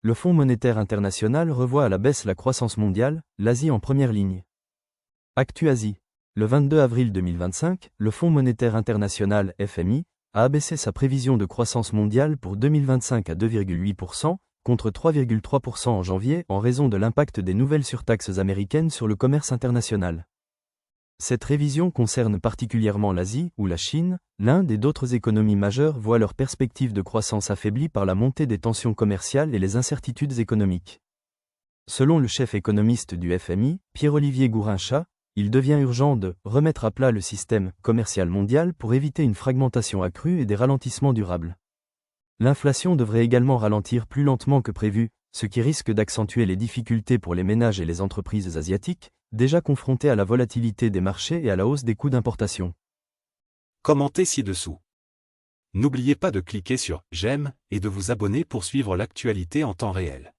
Le Fonds monétaire international revoit à la baisse la croissance mondiale, l'Asie en première ligne. Actu Asie. Le 22 avril 2025, le Fonds monétaire international FMI a abaissé sa prévision de croissance mondiale pour 2025 à 2,8%, contre 3,3% en janvier en raison de l'impact des nouvelles surtaxes américaines sur le commerce international. Cette révision concerne particulièrement l'Asie, où la Chine, l'Inde et d'autres économies majeures voient leurs perspectives de croissance affaiblies par la montée des tensions commerciales et les incertitudes économiques. Selon le chef économiste du FMI, Pierre-Olivier Gourinchas, il devient urgent de remettre à plat le système commercial mondial pour éviter une fragmentation accrue et des ralentissements durables. L'inflation devrait également ralentir plus lentement que prévu, ce qui risque d'accentuer les difficultés pour les ménages et les entreprises asiatiques, déjà confrontées à la volatilité des marchés et à la hausse des coûts d'importation. Commentez ci-dessous. N'oubliez pas de cliquer sur « J'aime » et de vous abonner pour suivre l'actualité en temps réel.